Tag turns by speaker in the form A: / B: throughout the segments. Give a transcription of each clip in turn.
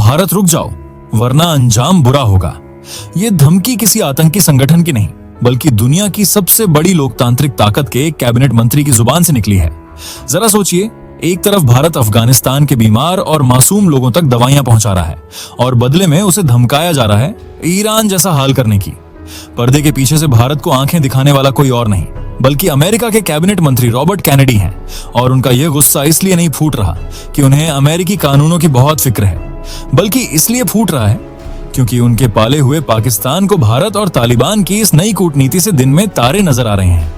A: भारत रुक जाओ वरना अंजाम बुरा होगा। ये धमकी किसी आतंकी संगठन की नहीं बल्कि दुनिया की सबसे बड़ी लोकतांत्रिक ताकत के कैबिनेट मंत्री की जुबान से निकली है। जरा सोचिए, एक तरफ भारत अफगानिस्तान के बीमार और मासूम लोगों तक दवाइयां पहुंचा रहा है और बदले में उसे धमकाया जा रहा है ईरान जैसा हाल करने की। पर्दे के पीछे से भारत को आंखें दिखाने वाला कोई और नहीं बल्कि अमेरिका के कैबिनेट मंत्री रॉबर्ट कैनेडी हैं। और उनका यह गुस्सा इसलिए नहीं फूट रहा कि उन्हें अमेरिकी कानूनों की बहुत फिक्र है, बल्कि इसलिए फूट रहा है क्योंकि उनके पाले हुए पाकिस्तान को भारत और तालिबान की इस नई कूटनीति से दिन में तारे नजर आ रहे हैं।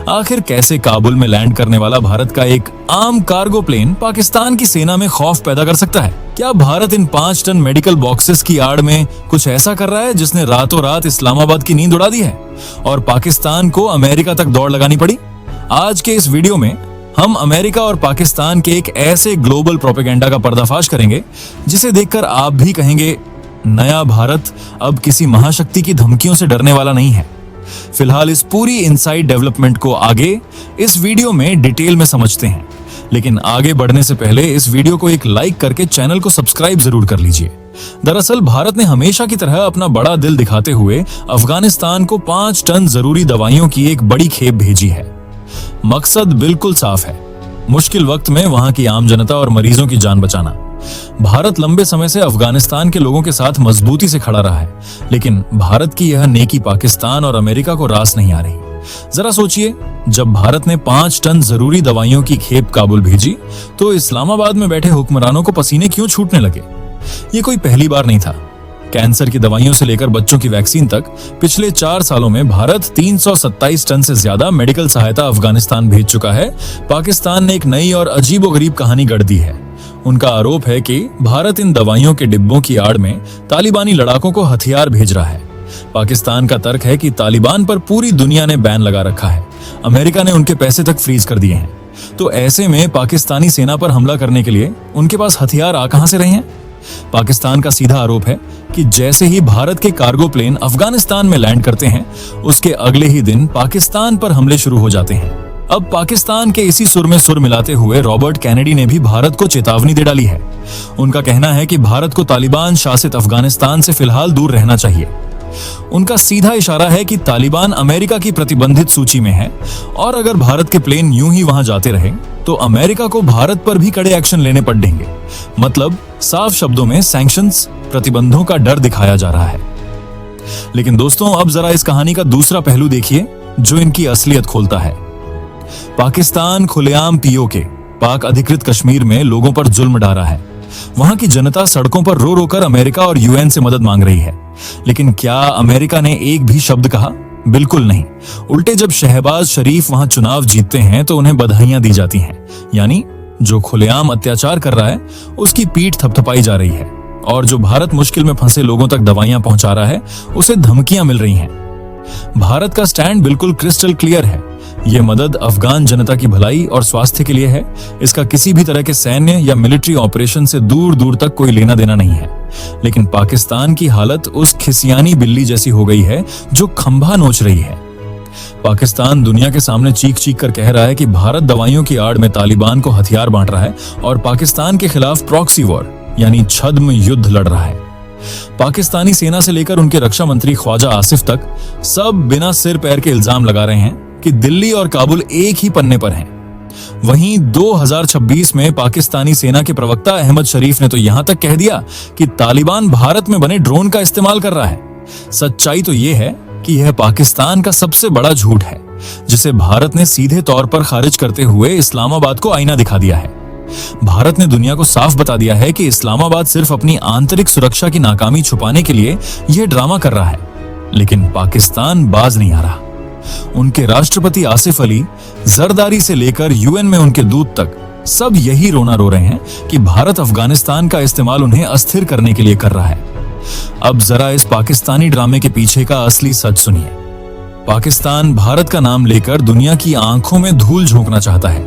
A: आखिर कैसे काबुल में लैंड करने वाला भारत का एक आम कार्गो प्लेन पाकिस्तान की सेना में खौफ पैदा कर सकता है? क्या भारत इन 5 टन मेडिकल बॉक्सेस की आड़ में कुछ ऐसा कर रहा है जिसने रातों रात इस्लामाबाद की नींद उड़ा दी है और पाकिस्तान को अमेरिका तक दौड़ लगानी पड़ी? आज के इस वीडियो में हम अमेरिका और पाकिस्तान के एक ऐसे ग्लोबल प्रोपेगेंडा का पर्दाफाश करेंगे जिसे देखकर आप भी कहेंगे, नया भारत अब किसी महाशक्ति की धमकियों से डरने वाला नहीं है। फिलहाल इस पूरी इनसाइड डेवलपमेंट को आगे इस वीडियो में डिटेल में समझते हैं, लेकिन आगे बढ़ने से पहले इस वीडियो को एक लाइक करके चैनल को सब्सक्राइब जरूर कर लीजिए। दरअसल भारत ने हमेशा की तरह अपना बड़ा दिल दिखाते हुए अफगानिस्तान को 5 टन जरूरी दवाइयों की एक बड़ी खेप भेजी है। मकसद बिल्कुल साफ है, मुश्किल वक्त में वहां की आम जनता और मरीजों की जान बचाना। भारत लंबे समय से अफगानिस्तान के लोगों के साथ मजबूती से खड़ा रहा है, लेकिन भारत की यह नेकी पाकिस्तान और अमेरिका को रास नहीं आ रही। जरा सोचिए, जब भारत ने 5 टन जरूरी दवाइयों की खेप काबुल भेजी तो इस्लामाबाद में बैठे हुक्मरानों को पसीने क्यों छूटने लगे? ये कोई पहली बार नहीं था। कैंसर की दवाइयों से लेकर बच्चों की वैक्सीन तक पिछले 4 सालों में भारत 327 टन से ज्यादा मेडिकल सहायता अफगानिस्तान भेज चुका है। पाकिस्तान ने एक नई और अजीबोगरीब कहानी गढ़ दी है। उनका आरोप है कि भारत इन दवाइयों के डिब्बों की आड़ में तालिबानी लड़ाकों को हथियार भेज रहा है। पाकिस्तान का तर्क है कि तालिबान पर पूरी दुनिया ने बैन लगा रखा है, अमेरिका ने उनके पैसे तक फ्रीज कर दिए हैं। तो ऐसे में पाकिस्तानी सेना पर हमला करने के लिए उनके पास हथियार आ कहां से रहे हैं? पाकिस्तान का सीधा आरोप है कि जैसे ही भारत के कार्गो प्लेन अफगानिस्तान में लैंड करते हैं, उसके अगले ही दिन पाकिस्तान पर हमले शुरू हो जाते हैं। अब पाकिस्तान के इसी सुर में सुर मिलाते हुए रॉबर्ट कैनेडी ने भी भारत को चेतावनी दे डाली है। उनका कहना है कि भारत को तालिबान शासित अफगानिस्तान से फिलहाल दूर रहना चाहिए। उनका सीधा इशारा है कि तालिबान अमेरिका की प्रतिबंधित सूची में है और अगर भारत के प्लेन यूं ही वहां जाते रहे तो अमेरिका को भारत पर भी कड़े एक्शन लेने पड़ेंगे। मतलब साफ शब्दों में सैंक्शंस, प्रतिबंधों का डर दिखाया जा रहा है। लेकिन दोस्तों, अब जरा इस कहानी का दूसरा पहलू देखिए जो इनकी असलियत खोलता है। पाकिस्तान खुलेआम पीओके, पाक अधिकृत कश्मीर में लोगों पर जुल्म ढा रहा है। वहां की जनता सड़कों पर रो रो कर अमेरिका और यूएन से मदद मांग रही है। लेकिन क्या अमेरिका ने एक भी शब्द कहा? बिल्कुल नहीं। उल्टे जब शहबाज शरीफ वहां चुनाव जीतते हैं तो उन्हें बधाइयां दी जाती हैं। यानी जो खुलेआम अत्याचार कर रहा है उसकी पीठ थपथपाई जा रही है और जो भारत मुश्किल में फंसे लोगों तक दवाइयां पहुंचा रहा है उसे धमकियां मिल रही हैं। भारत का स्टैंड बिल्कुल क्रिस्टल क्लियर है। यह मदद अफगान जनता की भलाई और स्वास्थ्य के लिए है। इसका किसी भी तरह के सैन्य या मिलिट्री ऑपरेशन से दूर दूर तक कोई लेना देना नहीं है। लेकिन पाकिस्तान की हालत उस खिसियानी बिल्ली जैसी हो गई है जो खंभा नोच रही है। पाकिस्तान दुनिया के सामने चीख चीख कर कह रहा है कि भारत दवाइयों की आड़ में तालिबान को हथियार बांट रहा है और पाकिस्तान के खिलाफ प्रॉक्सी वॉर यानी छद्म युद्ध लड़ रहा है। पाकिस्तानी सेना से लेकर उनके रक्षा मंत्री ख्वाजा आसिफ तक सब बिना सिर पैर के इल्जाम लगा रहे हैं कि दिल्ली और काबुल एक ही पन्ने पर हैं। वहीं 2026 में पाकिस्तानी सेना के प्रवक्ता अहमद शरीफ ने तो यहां तक कह दिया कि तालिबान भारत में बने ड्रोन का इस्तेमाल कर रहा है। सच्चाई तो यह है कि यह पाकिस्तान का सबसे बड़ा झूठ है, जिसे भारत ने सीधे तौर पर खारिज करते हुए इस्लामाबाद को आईना दिखा दिया है। भारत ने दुनिया को साफ बता दिया है कि इस्लामाबाद सिर्फ अपनी आंतरिक सुरक्षा की नाकामी छुपाने के लिए यह ड्रामा कर रहा है। लेकिन पाकिस्तान बाज नहीं आ रहा। उनके राष्ट्रपति आसिफ अली, जरदारी से लेकर यूएन में उनके दूत तक सब यही रोना रो रहे हैं कि भारत अफगानिस्तान का इस्तेमाल उन्हें अस्थिर करने के लिए कर रहा है। अब जरा इस पाकिस्तानी ड्रामे के पीछे का असली सच सुनिए। पाकिस्तान भारत का नाम लेकर दुनिया की आंखों में धूल झोंकना चाहता है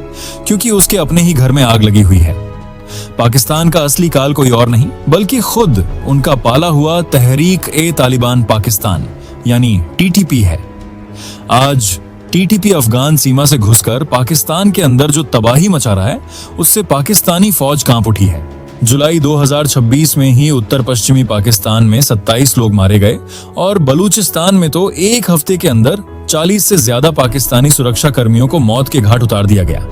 A: क्योंकि उसके अपने ही घर में आग लगी हुई है। पाकिस्तान का असली काल कोई और नहीं बल्कि खुद उनका पाला हुआ तहरीक ए तालिबान पाकिस्तान यानी टीटीपी है। आज टीटीपी अफगान सीमा से घुसकर पाकिस्तान के अंदर जो तबाही मचा रहा है उससे पाकिस्तानी फौज कांप उठी है। जुलाई 2026 में ही उत्तर पश्चिमी पाकिस्तान में 27 लोग मारे गए और बलूचिस्तान में तो एक हफ्ते के अंदर 40 से ज्यादा पाकिस्तानी सुरक्षा कर्मियों को मौत के घाट उतार दिया गया।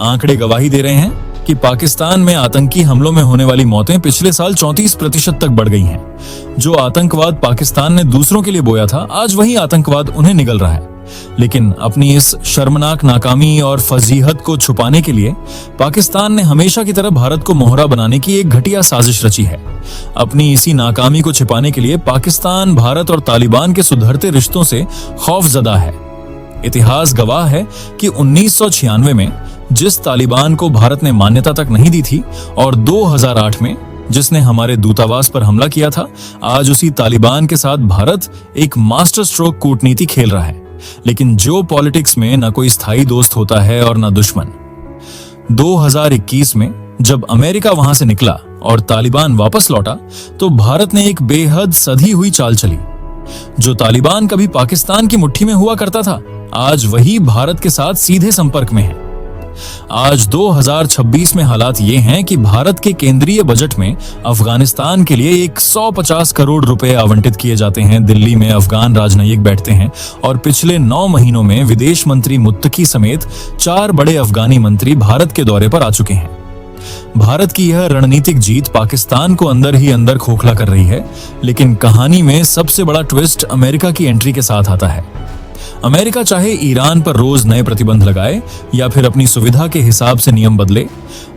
A: आंकड़े गवाही दे रहे हैं कि पाकिस्तान में आतंकी हमलों में होने वाली मौतें पिछले साल 34% तक बढ़ गई हैं। जो आतंकवाद पाकिस्तान ने दूसरों के लिए बोया था, आज वही आतंकवाद उन्हें निगल रहा है। लेकिन अपनी इस शर्मनाक नाकामी और फजीहत को छुपाने के लिए पाकिस्तान ने हमेशा की तरह भारत को मोहरा बनाने की एक घटिया साजिश रची है। अपनी इसी नाकामी को छिपाने के लिए पाकिस्तान भारत और तालिबान के सुधरते रिश्तों से खौफजदा है। इतिहास गवाह है कि 1996 में जिस तालिबान को भारत ने मान्यता तक नहीं दी थी और 2008 में जिसने हमारे दूतावास पर हमला किया था, आज उसी तालिबान के साथ भारत एक मास्टर स्ट्रोक कूटनीति खेल रहा है। लेकिन जो पॉलिटिक्स में न कोई स्थायी दोस्त होता है और न दुश्मन। 2021 में जब अमेरिका वहां से निकला और तालिबान वापस लौटा, तो भारत ने एक बेहद सधी हुई चाल चली। जो तालिबान कभी पाकिस्तान की मुट्ठी में हुआ करता था, आज वही भारत के साथ सीधे संपर्क में है। आज 2026 में हालात ये हैं कि भारत के केंद्रीय बजट में अफगानिस्तान के लिए 150 करोड़ रुपए आवंटित किए जाते हैं। दिल्ली में अफगान राजनयिक बैठते हैं और पिछले 9 महीनों में विदेश मंत्री मुत्तकी समेत 4 बड़े अफगानी मंत्री भारत के दौरे पर आ चुके हैं। भारत की यह रणनीतिक जीत पाकिस्तान को अंदर ही अंदर खोखला कर रही है। लेकिन कहानी में सबसे बड़ा ट्विस्ट अमेरिका की एंट्री के साथ आता है। अमेरिका चाहे ईरान पर रोज नए प्रतिबंध लगाए या फिर अपनी सुविधा के हिसाब से नियम बदले,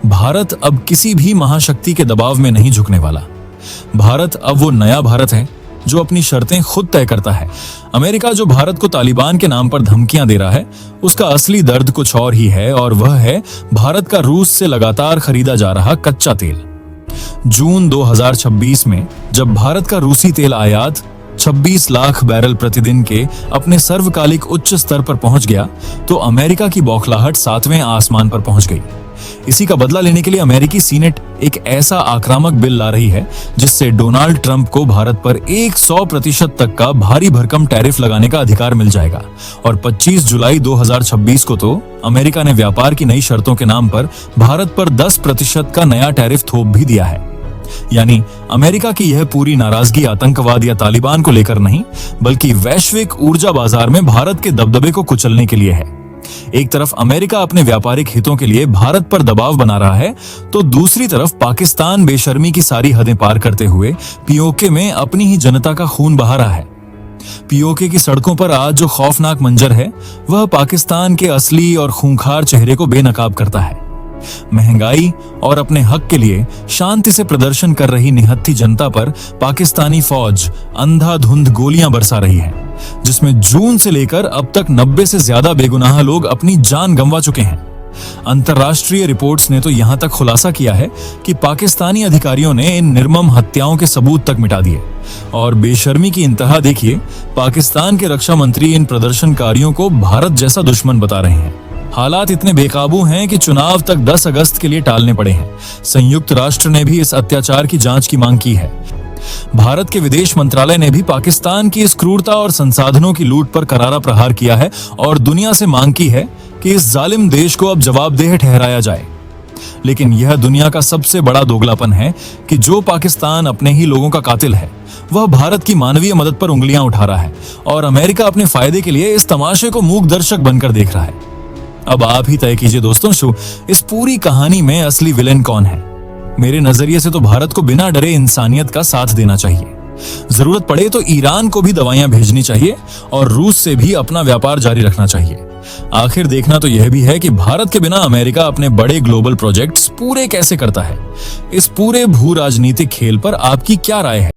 A: भारत अब किसी भी महाशक्ति के दबाव में नहीं झुकने वाला। भारत अब वो नया भारत है जो अपनी शर्तें खुद तय करता है। अमेरिका जो भारत को तालिबान के नाम पर धमकियां दे रहा है, उसका असली दर्द कुछ और ही है, और वह है भारत का रूस से लगातार खरीदा जा रहा कच्चा तेल। जून 2026 में जब भारत का रूसी तेल आयात 26 लाख बैरल प्रतिदिन के अपने सर्वकालिक उच्च स्तर पर पहुंच गया, तो अमेरिका की बौखलाहट 7वें आसमान पर पहुंच गई। इसी का बदला लेने के लिए अमेरिकी सीनेट एक ऐसा आक्रामक बिल ला रही है जिससे डोनाल्ड ट्रंप को भारत पर 100% तक का भारी भरकम टैरिफ लगाने का अधिकार मिल जाएगा। और 25 जुलाई 2026 को तो अमेरिका ने व्यापार की नई शर्तों के नाम पर भारत पर 10% का नया टैरिफ थोप भी दिया है। यानी अमेरिका की यह पूरी नाराजगी आतंकवाद या तालिबान को लेकर नहीं, बल्कि वैश्विक ऊर्जा बाजार में भारत के दबदबे को कुचलने के लिए है। एक तरफ अमेरिका अपने व्यापारिक हितों के लिए भारत पर दबाव बना रहा है, तो दूसरी तरफ पाकिस्तान बेशर्मी की सारी हदें पार करते हुए पीओके में अपनी ही जनता का खून बहा रहा है। पीओके की सड़कों पर आज जो खौफनाक मंजर है, वह पाकिस्तान के असली और खूंखार चेहरे को बेनकाब करता है। महंगाई और अपने हक के लिए शांति से प्रदर्शन कर रही निहत्थी जनता पर पाकिस्तानी फौज अंधाधुंध गोलियां बरसा रही है, जिसमें जून से लेकर अब तक 90 से ज्यादा बेगुनाह लोग अपनी जान गंवा चुके हैं। अंतर्राष्ट्रीय रिपोर्ट्स ने तो यहां तक खुलासा किया है कि पाकिस्तानी अधिकारियों ने इन निर्मम हत्याओं के सबूत तक मिटा दिए। और बेशर्मी की इंतहा देखिए, पाकिस्तान के रक्षा मंत्री इन प्रदर्शनकारियों को भारत जैसा दुश्मन बता रहे हैं। हालात इतने बेकाबू हैं कि चुनाव तक 10 अगस्त के लिए टालने पड़े हैं। संयुक्त राष्ट्र ने भी इस अत्याचार की जांच की मांग की है। भारत के विदेश मंत्रालय ने भी पाकिस्तान की इस क्रूरता और संसाधनों की लूट पर करारा प्रहार किया है और दुनिया से मांग की है कि इस जालिम देश को अब जवाबदेह ठहराया जाए। लेकिन यह दुनिया का सबसे बड़ा दोगलापन है कि जो पाकिस्तान अपने ही लोगों का कातिल है, वह भारत की मानवीय मदद पर उंगलियां उठा रहा है और अमेरिका अपने फायदे के लिए इस तमाशे को मूक दर्शक बनकर देख रहा है। अब आप ही तय कीजिए दोस्तों, इस पूरी कहानी में असली विलेन कौन है। मेरे नजरिए से तो भारत को बिना डरे इंसानियत का साथ देना चाहिए। जरूरत पड़े तो ईरान को भी दवाइयां भेजनी चाहिए और रूस से भी अपना व्यापार जारी रखना चाहिए। आखिर देखना तो यह भी है कि भारत के बिना अमेरिका अपने बड़े ग्लोबल प्रोजेक्ट्स पूरे कैसे करता है। इस पूरे भू राजनीतिक खेल पर आपकी क्या राय है?